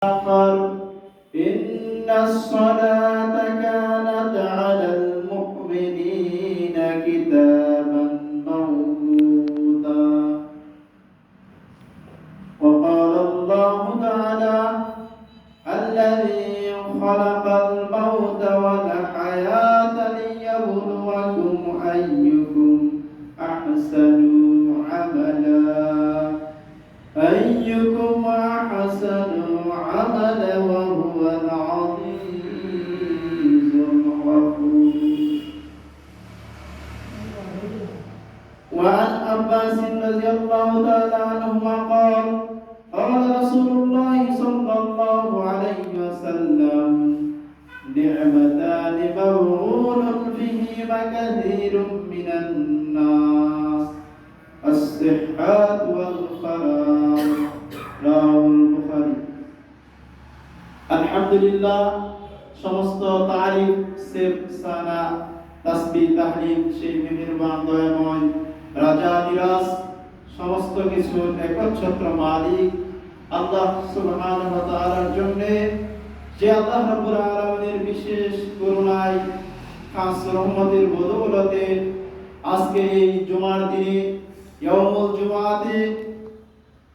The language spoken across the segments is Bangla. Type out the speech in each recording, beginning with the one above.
آخر إن الصلاة كانت على المؤمنين كتابا موقوتا. وقال الله تعالى: الذي خلق الموت والحياة ليبلوكم أيكم أحسن عملا وهو العزيز الغفور. وعن عباس رضي الله تعالى عنهما قال: قال رسول الله صلى الله عليه وسلم: نعمتان مغبون فيهما كثير من الناس، الصحة والفراغ. رواه البخاري। আলহামদুলিল্লাহ, সমস্ত তারিফ, সিফ, সানা, তাসবিহ, তাহলিল সেই মেহেরবান দয়াময় রাজাধিরাজ সমস্ত কিছুর একচ্ছত্র মালিক আল্লাহ সুবহানাহু ওয়া তাআলার জন্য, যে আল্লাহ রাব্বুল আলামিনের বিশেষ করুণায়, খাস রহমতের বদৌলতে আজকে এই জুমার দিনে ইয়াউমুল জুমাতে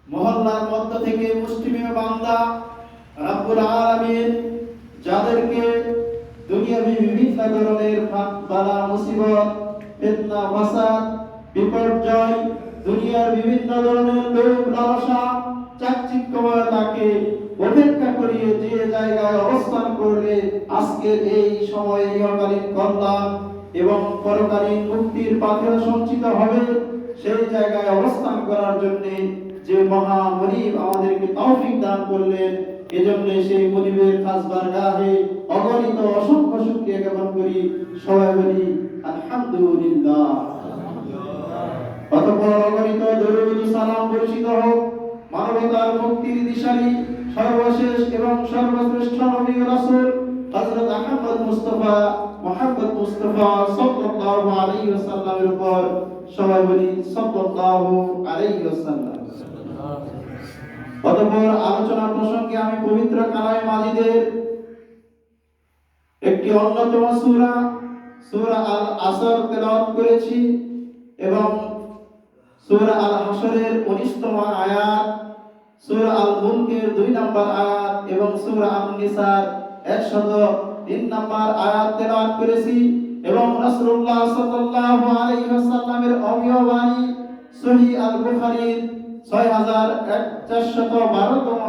মহল্লার মধ্য থেকে মুসলিমের বান্দা রাব্বুল আলামিন যাদেরকে দুনিয়াবি বিভিন্ন ধরনের বালা মুসিবত, ফিতনা, ফাসাদ, বিপর্যয়, দুনিয়ার বিভিন্ন ধরনের লোভ লালসা, চাকচিক্যময়তাকে উপেক্ষা করিয়ে যে জায়গায় অবস্থান করলে আজকের এই সময়ে ইহকালীন কল্যাণ এবং পরকালীন মুক্তির পাথেয় সঞ্চিত হবে, সেই জায়গায় অবস্থান করার জন্য যে মহা মুনিব আমাদেরকে তৌফিক দান করলেন, এজন্য সেই মুনিবের খাস বারগাহে অগণিত অসংখ্য শুকরিয়া জ্ঞাপন করি। সবাই বলি আলহামদুলিল্লাহ। অতঃপর অগণিত দরুদ সালাম বর্ষিত হোক মানবতার মুক্তির দিশারি সর্বশেষ এবং সর্বশ্রেষ্ঠ নবী রাসূল হযরত মুহাম্মদ মুস্তাফা সাল্লাল্লাহু আলাইহি ওয়াসাল্লামের উপর। সবাই বলি সাল্লাল্লাহু আলাইহি ওয়াসাল্লাম। অতঃপর আলোচনা প্রসঙ্গে আমি পবিত্র কালামে মাজিদের একটি অন্যতম সূরা আল আসর তেলাওয়াত করেছি এবং সূরা আল হাসরের 19তম আয়াত, সূরা আল মুলকের 2 নম্বর আয়াত এবং সূরা আন-নিসার 103 নম্বর আয়াত তেলাওয়াত করেছি এবং রাসূলুল্লাহ সাল্লাল্লাহু আলাইহি ওয়াসাল্লামের অমীয় বাণী সহিহ আল বুখারীর 6412তম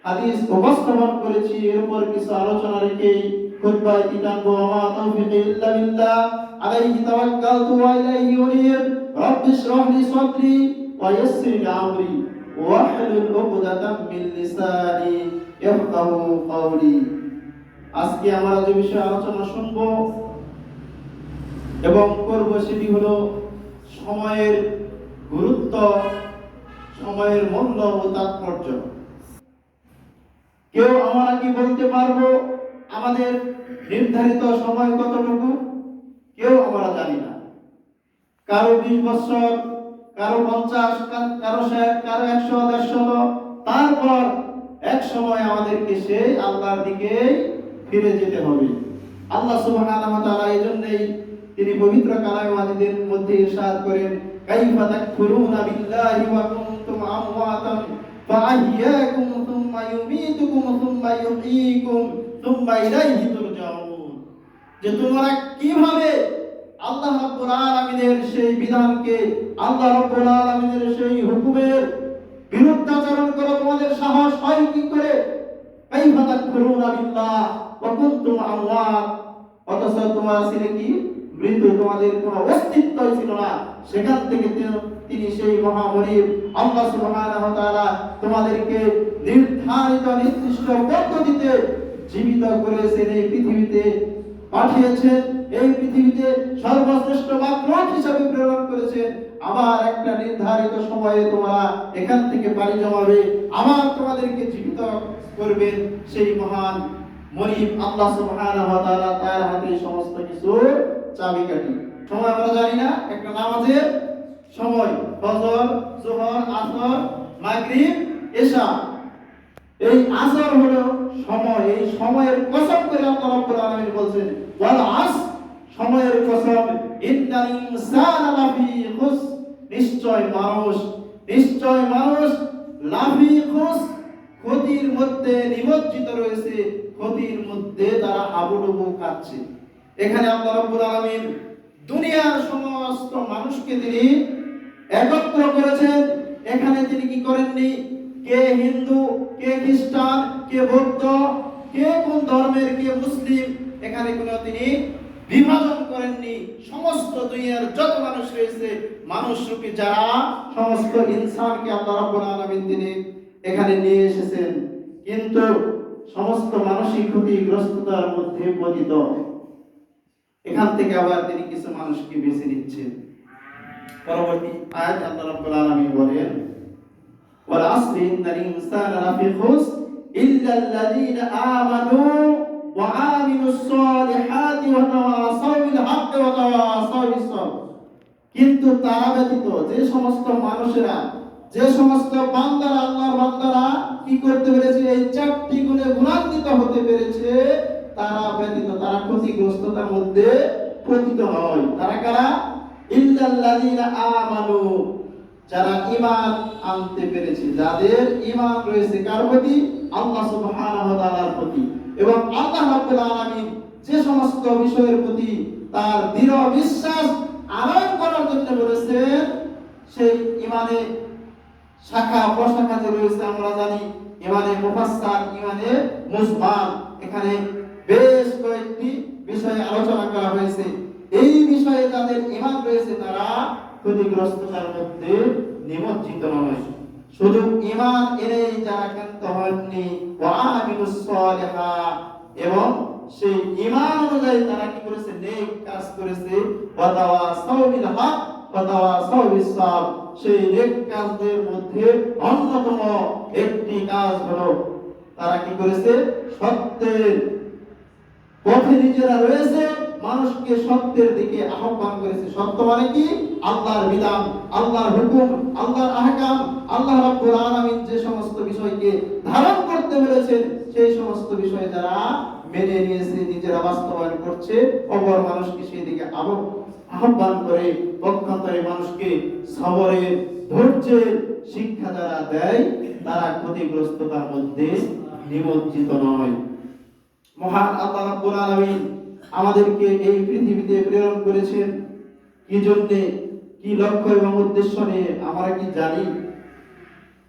হাদিস উপস্থাপন করেছি। এর উপর কিছু আলোচনা রেখে খুতবায় তিতানবো। ওয়া তাওফীকি ইল্লা বিল্লাহ, আলাইহি তাওয়াক্কালতু ওয়া ইলাইহি উনীব। রাব্বিশ রাহ লি সাদরি ওয়া ইয়াসসির লি আমরি ওয়াহলুল উকদাতাম মিন লিসানি ইয়াফকাহু কওলি। আজকে আমরা যে বিষয়ে আলোচনা শুনব এবং করব সেটি হলো সময়ের গুরুত্ব, সময়ের মূল্য ও তাৎপর্য। কেউ আমরা কি বলতে পারবো আমাদের নির্ধারিত সময় কতটুকু? কেউ আমরা জানি না। কারো 20 বছর, কারো 50, কারো 60, কারো 100, 150। তারপর এক সময় আমাদেরকে সেই আল্লাহর দিকে ফিরে যেতে হবে। আল্লাহ সুবহানাহু ওয়া তাআলা এজন্যই তিনি পবিত্র কালামে মাজিদের মধ্যে ইরশাদ করেন: কাইফা তাকফুরুনা বিল্লাহি ওয়া কুনতুম আমওয়াতান ফাআহইয়াকুম সুম্মা ইউমীতুকুম সুম্মা ইউহয়ীকুম সুম্মা ইলাইহি তুরজাউন। যে তোমরা কিভাবে আল্লাহ রাব্বুল আলামিনের সেই বিধানকে, আল্লাহ রাব্বুল আলামিনের সেই হুকুমের বিরুদ্ধাচরণ করো, তোমাদের সাহস হয় কি করে? কাইফা তাকফুরুনা বিল্লাহ ওয়া কুনতুম আমওয়াত, অথচ তোমরা ছিলে কি? মৃত, তোমাদের কোনো অস্তিত্বই ছিল না। সেখান থেকে তিনি সেই মহামনিব আল্লাহ সুবহানাহু ওয়া তাআলা তোমাদেরকে নির্ধারিত নির্দিষ্ট পদ্ধতিতে জীবিত করেছেন, এই পৃথিবীতে পাঠিয়েছেন, এই পৃথিবীতে সর্বশ্রেষ্ঠ মাখলুক হিসেবে প্রেরণ করেছেন। আবার একটা নির্ধারিত সময়ে তোমরা এখান থেকে পাড়ি জমাবে, আবার তোমাদেরকে জীবিত করবেন সেই মহান মনিব আল্লাহ সুবহানাহু ওয়া তাআলা। তার হাতে সমস্ত কিছু চাবিকাঠি। সময় আমরা জানি না, একটা নামাজের সময় ফজর, যোহর, আসর, মাগরিব, এশা, এই আসর হলো সময়, এই সময়ের কসম করে আল্লাহ রাব্বুল আলামিন বলছেন ওয়াল আস, সময়ের কসম, ইন্নাল ইনসানা লাফি খুস, নিশ্চয় মানুষ লাফি খুস, ক্ষতির মধ্যে নিমজ্জিত রয়েছে, ক্ষতির মধ্যে তারা হাবুডুবু খাচ্ছে। এখানে আল্লাহ রাব্বুল আলামিন দুনিয়ার সমস্ত মানুষকে তিনি একত্র করেছেন। এখানে তিনি কি করেননি, কে হিন্দু, কে খ্রিস্টান, কে বৌদ্ধ, কে কোন ধর্মের, কে মুসলিম, এখানে কোনো তিনি বিভাজন করেননি। সমস্ত দুনিয়ার যত মানুষ রয়েছে, মানুষ রূপী যারা সমস্ত ইনসানকে আল্লাহ রাব্বুল আলামিন তিনি এখানে নিয়ে এসেছেন। কিন্তু সমস্ত মানুষই ক্ষতিগ্রস্ততার মধ্যে পতিত। এখান থেকে আবার তিনি কিছু মানুষকে বেছে নিচ্ছেন। পরবর্তী আয়াত আল্লাহ রাব্বুল আলামিন বলেন ওয়াল আসরি ইন্নাল ইনসানা লাফি খুস ইল্লাল্লাযীনা আমানু ওয়া আমিলুস সলিহাতি ওয়া তাওয়াসাউ বিল হাক্কি ওয়া তাওয়াসাউ বিস সবর। কিন্তু তারা ব্যতীত যে সমস্ত মানুষেরা, যে সমস্ত বান্দারা, আল্লাহর বান্দারা কি করতে পেরেছে, এই চারটি গুণে গুণান্বিত হতে পেরেছে, তারা ব্যতীত তারা ক্ষতিগ্রস্ততার মধ্যে পতিত হয়। তারা কারা? ইল্লাল্লাযীনা আমানু, যারা ঈমান আনতে পেরেছে, যাদের ঈমান রয়েছে কার প্রতি? আল্লাহ সুবহানাহু ওয়া তাআলার প্রতি। এবং আল্লাহ রাব্বুল আলামিন যে সমস্ত বিষয়ের প্রতি তার দৃঢ় বিশ্বাস আরোপ করার জন্য বলেছেন, সেই ঈমানে শাখা প্রশাখা যে রয়েছে আমরা জানি, ঈমানে মুফাসসাল, ঈমানে মুজমাল, এখানে বেশ কয়েকটি বিষয়ে আলোচনা করা হয়েছে। এই বিষয়ে যাদের ঈমান রয়েছে তারা ক্ষতিগ্রস্ততার মধ্যে নিমজ্জিত নয়। শুধু ঈমান এনেই যারা ক্ষান্ত হননি, ওয়া আমিলুস সলিহাত, এবং সেই ঈমান অনুযায়ী তারা কি করেছে, নেক কাজ করেছে, ওয়া তাওয়াসাউ বিল হক ওয়া তাওয়াসাউ বিস সবর। সেই নেক কাজের মধ্যে অন্যতম একটি কাজ হলো তারা কি করেছে, সত্যের পথে নিজেরা রয়েছে, মানুষকে সত্যের দিকে আহ্বান করেছে। সত্য মানে কি? আল্লাহর বিধান, আল্লাহর হুকুম, আল্লাহর আহকাম, আল্লাহ রাব্বুল আলামিন যে সমস্ত বিষয়কে ধারণ করতে বলেছেন, সেই সমস্ত বিষয় যারা মেনে নিয়েছে, নিজেরা বাস্তবায়ন করছে, অপর মানুষকে সেই দিকে আহ্বান করে, পক্ষান্তরে মানুষকে সবরের, ধৈর্যের শিক্ষা যারা দেয়, তারা ক্ষতিগ্রস্ততার মধ্যে নিমজ্জিত নয়। মহান আল্লাহ রাব্বুল আলামিন আমাদেরকে এই পৃথিবীতে প্রেরণ করেছেন কি জন্য, কি লক্ষ্য এবং উদ্দেশ্য নিয়ে আমরা কি জানি?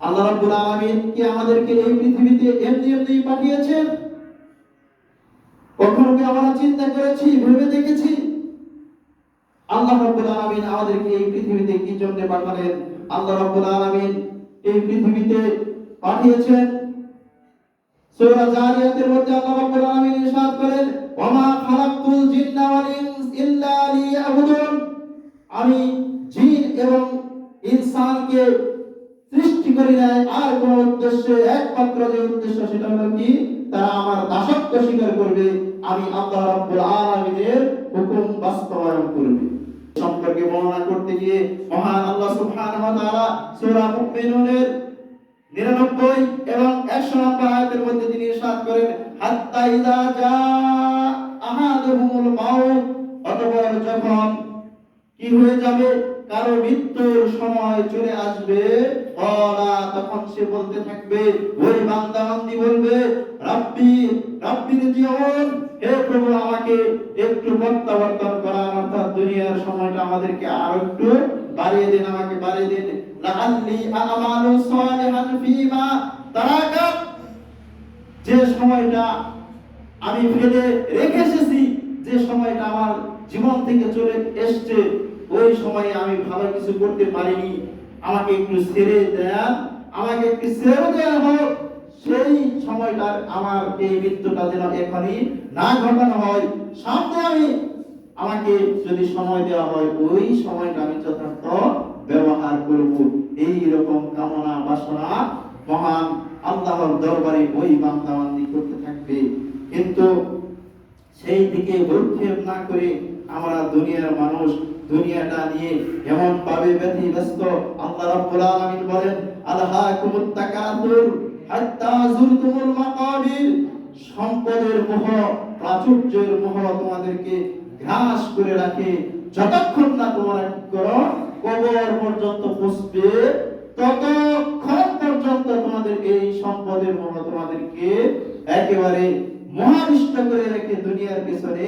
আল্লাহ রাব্বুল আলামিন কি আমাদেরকে এই পৃথিবীতে এমনি এমনি পাঠিয়েছেন? কখনো কি আমরা চিন্তা করেছি, ভেবে দেখেছি আল্লাহ রাব্বুল আলামিন আমাদেরকে এই পৃথিবীতে কি জন্য পাঠালেন? আল্লাহ রাব্বুল আলামিন এই পৃথিবীতে পাঠিয়েছেন, সূরা জারিয়াতের মধ্যে আল্লাহ রাব্বুল আলামিন ইরশাদ করেন, ওয়া মা খালাকতুল জিন্না ওয়াল ইনস ইল্লা লিয়াবুদুন, আমি জিন এবং ইনসানকে সৃষ্টি করি নাই আর কোন উদ্দেশ্যে, একমাত্র যে উদ্দেশ্য সেটা হলো কি, তারা আমার দাসত্ব স্বীকার করবে, আমি আল্লাহ রাব্বুল আলামিনের হুকুম বাস্তবায়ন করবে। সম্পর্কে বর্ণনা করতে গিয়ে মহান আল্লাহ সুবহানাহু ওয়া তাআলা সূরা মুমিনুনের 99 এবং 100 নম্বর আয়াতের মধ্যে তিনি ইরশাদ করেন, হাত্তা ইযা জা আহাদুহুমুল মাউত, অতঃপর যখন কি হয়ে যাবে, কারো মৃত্যুর সময় চলে আসবে, ওরা তখন সে বলতে থাকবে, ওই বান্দা বান্দি বলবে, রাব্বি রাব্বির জিউন, হে প্রভু আমাকে একটু প্রত্যাবর্তন করান, অর্থাৎ দুনিয়ার সময়টা আমাদেরকে আরো একটু বাড়িয়ে দিন, আমাকে বাড়িয়ে দিন, লাআল্লি আমালু সালিহান ফীমা তারাকাত, যে সময়টা আমি ফেলে রেখে এসেছি, যে সময়টা আমার জীবন থেকে চলে এসেছে, ওই সময়ে আমি ভালো কিছু করতে পারিনি, আমাকে একটু ছেড়ে দেন, আমাকে একটু ছেড়ে দেওয়া হোক, সেই সময়টার আমার এই মৃত্যুটা যেন এখনই না ঘটানো হয়, সামনে আমাকে যদি সময় দেওয়া হয়, ওই সময়টা আমি যথার্থ ব্যবহার করব। এই রকম কামনা বাসনা মহান আল্লাহর দরবারে ওই বান্দা বান্দি করতে থাকবে। কিন্তু সেই দিকে ভ্রুক্ষেপ না করে আমরা দুনিয়ার মানুষ দুনিয়াটা নিয়ে এমন ভাবে ব্যতিব্যস্ত, আল্লাহ রাব্বুল আলামিন বলেন, আলহাকুমুত তাকাসুর, হাত্তা যুরতুমুল মাকাবির, সম্পদের মোহ, প্রাচুর্যের মোহ তোমাদেরকে গ্রাস করে রাখে। যতক্ষণ না তোমরা কি করো, কবর পর্যন্ত পৌঁছবে, ততক্ষণ পর্যন্ত তোমাদের এই সম্পদের মোহ তোমাদেরকে একেবারে মহাবিষ্ট করে রেখে দুনিয়ার পেছনে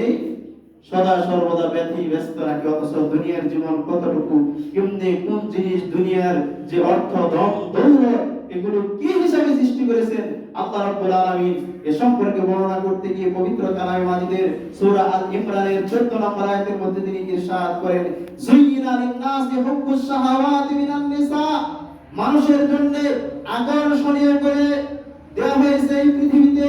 সদা সর্বদা ব্যস্ত রাখে। অথচ দুনিয়ার জীবন কতটুকু, কেমনে কোন জিনিস, দুনিয়ার যে অর্থ, ধন দৌলত, এগুলো কি হিসাবে সৃষ্টি করেছেন আল্লাহ রাব্বুল আলামিন এ সম্পর্কে বর্ণনা করতে গিয়ে পবিত্র কালামে মাজিদের সূরা আল ইমরানের 14 নম্বর আয়াতের মধ্যে তিনি ইরশাদ করেন, যুয়িনা লিন-নাসি হুব্বুশ শাহাওয়াতি মিনান নিসা, মানুষের জন্য আকর্ষণীয় করে দেওয়া হয়েছে এই পৃথিবীতে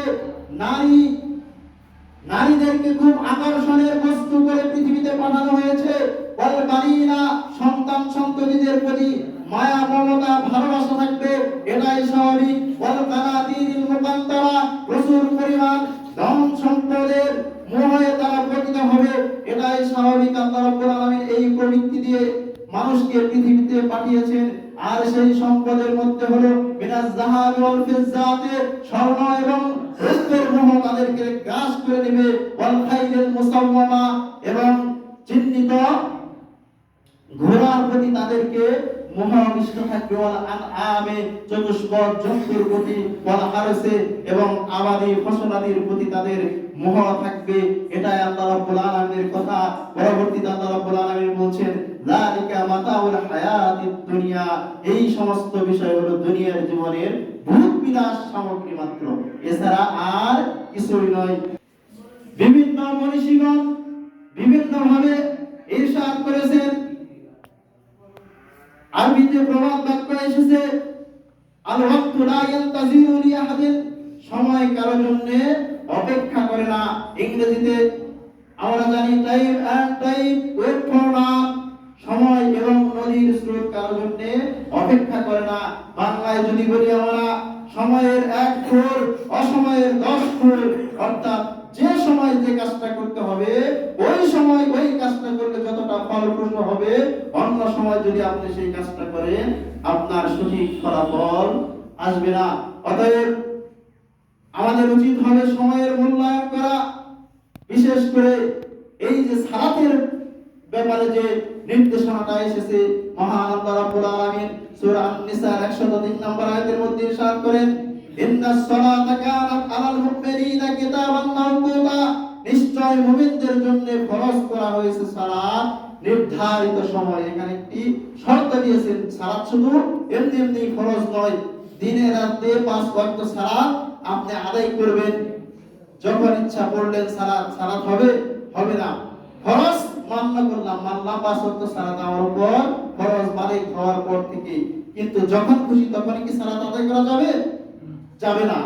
নারীদেরকে খুব আকর্ষণের বস্তু করে পৃথিবীতে পাঠানো হয়েছে। ওয়াল বানিনা, সন্তান সন্ততিদের প্রতি মায়া মমতা ভালোবাসা থাকবে, এটাই স্বাভাবিক। ওয়াল কানাতিরিল মুকান্তারা, প্রচুর পরিমাণ ধন সম্পদের মোহে তারা পতিত হবে, এটাই স্বাভাবিক। আল্লাহ রাব্বুল আলামিন এই প্রবৃত্তি দিয়ে মানুষকে পৃথিবীতে পাঠিয়েছেন। আর সেই সম্পদের মধ্যে হলো মিনাজ যাহাবি ওয়াল ফিজ্জাতে, স্বর্ণ এবং রৌপ্যের মোহ তাদেরকে গ্রাস করে নেবে। ওয়াল খাইলিল মুসাওয়ামা, এবং চিহ্নিত ঘোড়ার প্রতি তাদেরকে মোহাবিষ্ট থাকবে। ওয়াল আনআমে, চতুষ্পদ জন্তুর প্রতি। ওয়াল হারসে, এবং আবাদি ফসলাদির প্রতি তাদের মোহ থাকবে। এটাই আল্লাহ রাব্বুল আলামিনের কথা। পরবর্তীতে আল্লাহ রাব্বুল আলামিন বলছেন, যালিকা মাতাউল হায়াতিদ দুনিয়া, এই সমস্ত বিষয় হলো দুনিয়ার জীবনের ভোগ বিলাস সামগ্রী মাত্র, এছাড়া আর কিছুই নয়। বিভিন্ন মনীষীগণ বিভিন্ন ভাবে ইরশাদ করেছেন। আরবিতে প্রবাদ বাক্য এসেছে, আল ওয়াক্তু লা ইয়ান্তাজিরু লি আহাদিন, সময় কারো জন্য অপেক্ষা করে না। ইংরেজিতে আমরা জানি time and time wait for none, সময় এবং নদীর স্রোত কারো জন্য অপেক্ষা করে না। বাংলায় যদি বলি আমরা, সময়ের 1 ফুল, অসময়ের 10 ফুল, অর্থাৎ যে সময় যে কাজটা করতে হবে ওই সময় ওই কাজটা করলে যতটা ফলপ্রসূ হবে, অন্য সময় যদি আপনি সেই কাজটা করেন আপনার সঠিক ফলাফল আসবে না। অতএব আমাদের উচিত হবে সময়ের মূল্যায়ন করা। বিশেষ করে এই যে সালাতের ব্যাপারে যে নির্দেশনাটা এসেছে, মহান আল্লাহ রাব্বুল আলামিন সূরা আন-নিসার 103 নম্বর আয়াতের মধ্যে ইরশাদ করেন, ইন্নাস সালাতা কানাত আলাল মুমিনিনা কিতাবান মাওকুতা, নিশ্চয় মুমিনদের জন্য ফরজ করা হয়েছে সালাত নির্ধারিত সময়। এখানে একটি শর্ত দিয়েছেন, সালাত শুধু এমনি এমনি ফরজ নয়, দিনে রাতে 5 ওয়াক্ত সালাত আপনি আদায় করবেন। যখন ইচ্ছা পড়লেন সালাত হবে না। ফরজ মানলাম 5 ওয়াক্ত সালাত আমার উপর ফরজ বালিগ হওয়ার পর থেকে, কিন্তু যখন খুশি তখন কি সালাত আদায় করা যাবে না।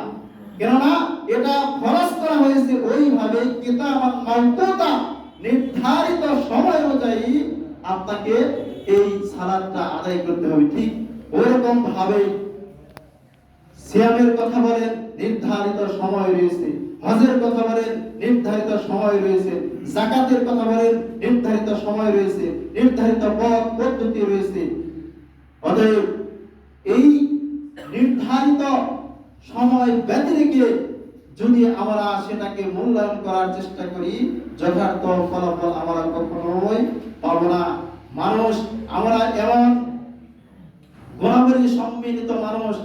কেননা এটা ফরজ করা হয়েছে ওইভাবে কিতাবান মাওকুতা, নির্ধারিত সময় অনুযায়ী আপনাকে এই সালাতটা আদায় করতে হবে। ঠিক ওরকম ভাবে সিয়ামের কথা বলেন, নির্ধারিত সময় রয়েছে। হজের কথা বলেন, নির্ধারিত সময় রয়েছে। যাকাতের কথা বলেন, নির্ধারিত সময় রয়েছে, নির্ধারিত পথ পদ্ধতি রয়েছে। অতএব এই নির্ধারিত সময় ব্যতিরেকে যদি আমরা সেটাকে মূল্যায়ন করার চেষ্টা করি, যথার্থ ফলাফল আমরা কখনোই পাবো না। আমরা এমন গুণাবলী সম্মিলিত মানুষ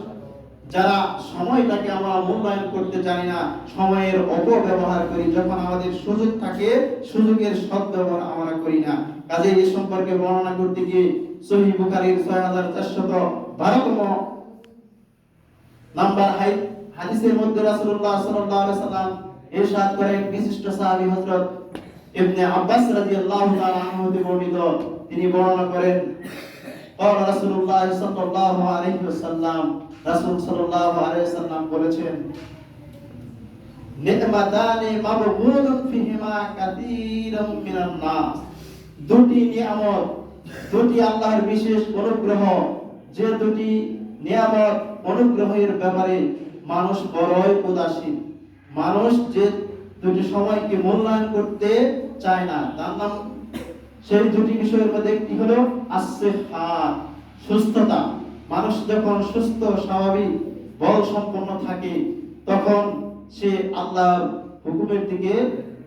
যারা সময়টাকে আমরা মূল্যায়ন করতে জানি না, সময়ের অপব্যবহার করি। যখন আমাদের সুযোগ থাকে সুযোগের সদ্ব্যবহার আমরা করি না। কাজে এই সম্পর্কে বর্ণনা করতে গিয়ে সহিহ বুখারীর 6412তম নাম্বার হাদিসের মধ্যে রাসূলুল্লাহ সাল্লাল্লাহু আলাইহি সাল্লাম ইরশাদ করেন, বিশিষ্ট সাহাবী হযরত ইবনে আব্বাস রাদিয়াল্লাহু তাআলা আনহু হতে বর্ণিত, তিনি বর্ণনা করেন, قال রাসূলুল্লাহ সাল্লাল্লাহু আলাইহি ওয়াসাল্লাম, রাসূল সাল্লাল্লাহু আলাইহি ওয়াসাল্লাম বলেছেন, নি'মাতানি মাবগুদুন ফিহিমা কাসীরুম মিনান নাস, দুটি নিয়ামত, দুটি আল্লাহর বিশেষ অনুগ্রহ, যে দুটি নিয়ামত অনুগ্রহের ব্যাপারে মানুষ বড়ই উদাসীন। মানুষ যে দুটি সময়কে মূল্যায়ন করতে চায় না, তার নাম সেই দুটি বিষয়ের মধ্যে একটি হলো সুস্থতা। মানুষ যখন সুস্থ স্বাভাবিক বল সম্পন্ন থাকে, তখন সে আল্লাহর হুকুমের দিকে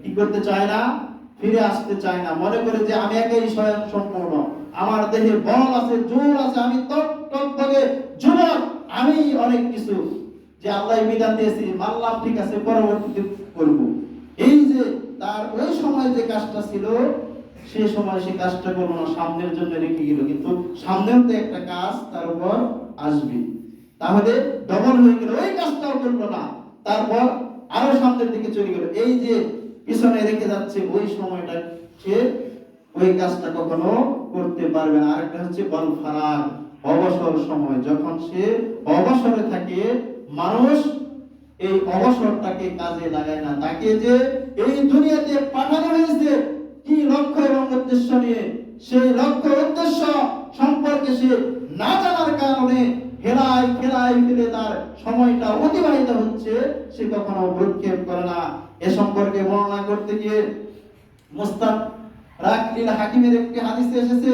কি করতে চায় না, ফিরে আসতে চায় না। মনে করে যে আমি একাই স্বয়ং সম্পূর্ণ, আমার দেহে বল আছে, জোর আছে, আমি তকতকে যুবক, আমি অনেক কিছু যে আল্লাহ বিধান দিয়েছি মানলাম, ঠিক আছে, পরবর্তীতে করব। এই যে তার ওই সময় যে কাজটা ছিল, সে সময় সে কাজটা করলো না, সামনের জন্য রেখে গেল। কিন্তু সামনেও তো একটা কাজ তার উপর আসবে, তাহলে ডবল হয়ে গেল, ওই কাজটাও করলো না, তারপর আরো সামনের দিকে চলে গেল। এই যে পিছনে রেখে যাচ্ছে, ওই সময়টা সে ওই কাজটা কখনো করতে পারবে না। আরেকটা হচ্ছে বল ফারাগ, অবসর সময়, যখন সে অবসরে থাকে, মানুষ এই অবসরটাকে কাজে লাগায় না। তাকে যে এই দুনিয়াতে পাঠানো হয়েছে কি লক্ষ্য এবং উদ্দেশ্য নিয়ে, সেই লক্ষ্য উদ্দেশ্য সম্পর্কে সে না জানার কারণে হেলায় খেলায় ফেলে তার সময়টা অতিবাহিত হচ্ছে, সে কখনো ভ্রুক্ষেপ করে না। এ সম্পর্কে বর্ণনা করতে গিয়ে মুস্তাদরাকুল হাকিমের একটি হাদিসে এসেছে,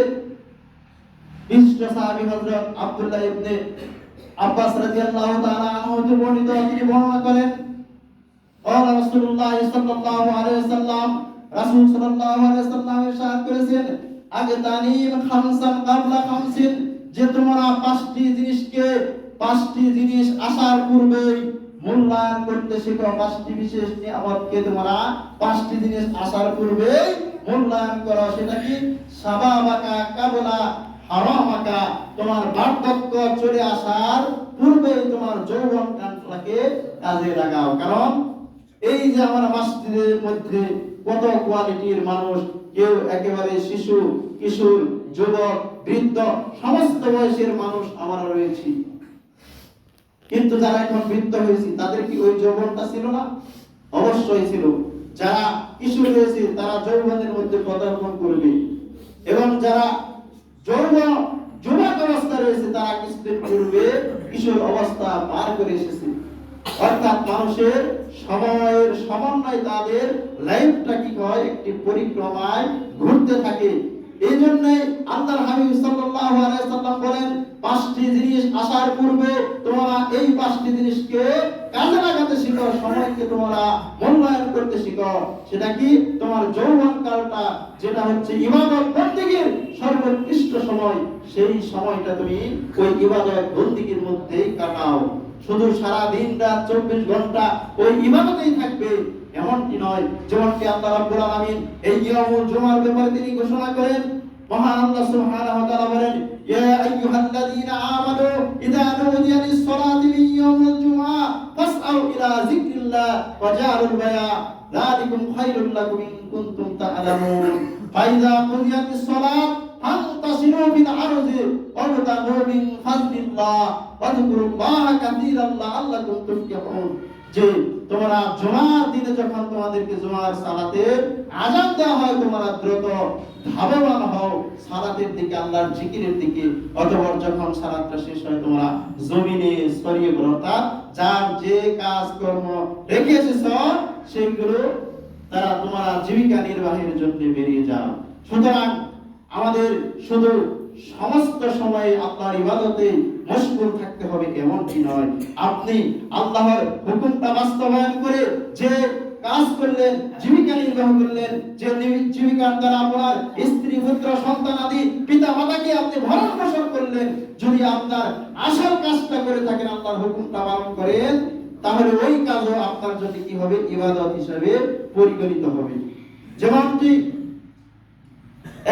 বিশিষ্ট সাহাবী হযরত আব্দুল্লাহ ইবনে আব্বাস রাদিয়াল্লাহু তাআলা আনহু হতে বর্ণিত, তিনি বর্ণনা করেন, ওয়া রাসূলুল্লাহ সাল্লাল্লাহু আলাইহি ওয়াসাল্লাম, রাসূল সাল্লাল্লাহু আলাইহি ওয়াসাল্লাম ইরশাদ করেছেন, আগে তানিম খামসান কাবলা খামসিন, যে তোমরা পাঁচটি জিনিস আসার পূর্বেই মূল্যায়ন করতে শিখো। পাঁচটি বিশেষ নিয়ামতকে তোমরা পাঁচটি জিনিস আসার পূর্বেই মূল্যায়ন করো। সেটা কি? সাবাবাকা কাবলা হারামাকা, তোমার বার্ধক্য চলে আসার পূর্বেই তোমার যৌবনকালটাকে কাজে লাগাও। কারণ এই যে আমরা মসজিদের মধ্যে কত কোয়ালিটির মানুষ, কেউ একেবারে শিশু, কিশোর, যুবক, বৃদ্ধ, সমস্ত বয়সের মানুষ আমরা রয়েছি। কিন্তু যারা এখন বৃদ্ধ হয়েছে, তাদের কি ওই যৌবনটা ছিল না? অবশ্যই ছিল। যারা কিশোর হয়েছে, তারা যৌবনের মধ্যে পদার্পণ করবে, এবং যারা যুবক অবস্থা রয়েছে, তারা কিছুদিন পূর্বে কিশোর অবস্থা পার করে এসেছে। অর্থাৎ মানুষের সময়ের সমন্বয়, তাদের লাইফটা কি হয়, একটি পরিক্রমায় ঘুরতে থাকে। এই জন্যই আল্লাহর হাবিব সাল্লাল্লাহু আলাইহি ওয়াসাল্লাম বলেন, পাঁচটি জিনিস আসার পূর্বে তোমরা এই পাঁচটি জিনিসকে কাজে লাগাতে শিখো, সময়কে তোমরা মূল্যায়ন করতে শিখো। সেটা কি? তোমার যৌবন কালটা, যেটা হচ্ছে ইবাদত বন্দেগীর সর্বোৎকৃষ্ট সময়, সেই সময়টা তুমি ওই ইবাদত বন্দেগীর মধ্যেই কাটাও। শুধু সারা দিন রাত 24 ঘন্টা ওই ইবাদতেই থাকবে এমনটি নয়। যেমনটি আল্লাহ রাব্বুল আলামিন এই ইয়াউমুল জুমার ব্যাপারে তিনি ঘোষণা করেন, মহান আল্লাহ সুবহানাহু ওয়া তাআলা বলেন, ইয়া আইয়ুহাল্লাযীনা আমানু ইযা নুদিয়া লিস-সালাতি মিন ইয়াউমিল জুমআ ফাসআউ ইলা যিকরিল্লাহ ওয়া জাআলুল বায়া যালিকুম খায়রুল লাকুম ইন কুনতুম তা'লামুন। ফাইযা কুদিয়াতিস-সালাত ফান্তাশিরু ফিল আরদি ওয়াবতাগু মিন ফাযলিল্লাহ ওয়াযকুরুল্লাহা কাসীরান লাআল্লাকুম তুফলিহুন। যে তোমরা জুমার দিনে যখন তোমাদেরকে জুমার সালাতের আযান দেওয়া হয়, তোমরা দ্রুত ধাবমান হও সালাতের দিকে, আল্লাহর জিকিরের দিকে। অতঃপর যখন সালাতটা শেষ হয়, তোমরা জমিনে ছড়িয়ে পড়ো। অর্থাৎ যার যে কাজ কর্ম রেখে এসেছো, সেগুলো তারা তোমরা জীবিকা নির্বাহের জন্য বেরিয়ে যাও। সুতরাং আমাদের শুধু সমস্ত সময় আল্লাহর ইবাদতে মশগুল থাকতে হবে এমনটি নয়। আপনি আল্লাহর হুকুমটা বাস্তবায়ন করে যে কাজ করলেন, জীবিকা নির্বাহ করলেন, যে জীবিকার দ্বারা আপনার স্ত্রী, পুত্র, সন্তান আদি পিতা মাতাকে আপনি ভরণ পোষণ করলেন, যদি আপনার আসল কাজটা করে থাকেন, আল্লাহর হুকুমটা পালন করেন, তাহলে ওই কাজও আপনার জন্য কি হবে? ইবাদত হিসেবে পরিগণিত হবে। যেমনটি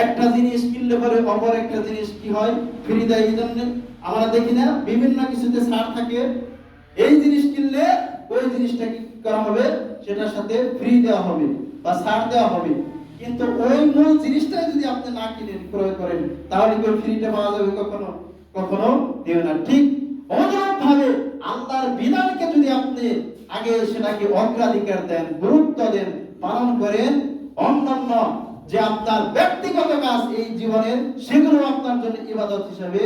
একটা জিনিস কিনলে পরে অপর একটা জিনিস কি হয়? ফ্রি দেয়। এই জন্য আমরা দেখি না, বিভিন্ন কিছুতে ছাড় থাকে, এই জিনিস কিনলে ওই জিনিসটা কি করা হবে? সেটার সাথে ফ্রি দেওয়া হবে বা ছাড় দেওয়া হবে। কিন্তু ওই মূল জিনিসটাই যদি আপনি না কিনেন, ক্রয় করেন, তাহলে কি ফ্রিটা পাওয়া যাবে? কখনো কখনো দেবে না। ঠিক অনুরূপভাবে আল্লাহর বিধানকে যদি আপনি আগে সেটাকে অগ্রাধিকার দেন, গুরুত্ব দেন, পালন করেন, অন্যান্য যে আপনার ব্যক্তিগত কাজ এই জীবনের, সেগুলো আপনার জন্য ইবাদত হিসেবে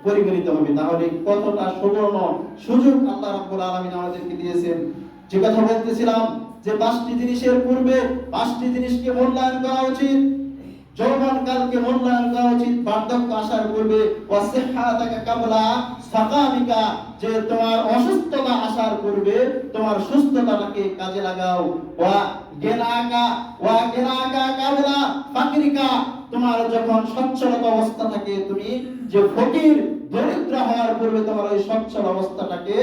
পরিগণিত হবে। তাহলে কতটা সুবর্ণ সুযোগ আল্লাহ রাব্বুল আলামিন আমাদেরকে দিয়েছেন। যে কথা বলতেছিলাম যে পাঁচটি জিনিসের পূর্বে পাঁচটি জিনিসকে মূল্যায়ন করা উচিত। যৌবনকালকে মূল্যায়ন করা উচিত বার্ধক্য আসার পূর্বে। ওয়াসিহহাতাকা কাবলা সাকামিকা, যে তোমার অসুস্থতা আসার পূর্বে তোমার সুস্থতাটাকে কাজে লাগাও। ওয়া গিনাকা কাবলা ফাকরিকা, তোমার যখন সচ্ছলতা অবস্থা থাকে, তুমি যে ফকির দরিদ্র হওয়ার পূর্বে তোমার ওই সচ্ছল অবস্থাটাকে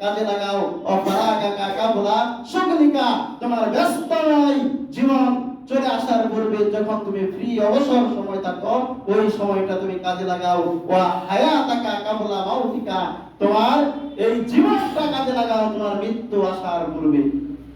কাজে লাগাও। অফারাগাকা কাবলা শুগলিকা, তোমার ব্যস্তময় জীবন চলে আসার পূর্বে যখন তুমি ফ্রি অবসর সময় থাকো, ওই সময়টা তুমি কাজে লাগাও। ওয়া হায়াতাকা কাবলা মাউতিকা, তোমার এই জীবনটা কাজে লাগাও তোমার মৃত্যু আসার পূর্বে।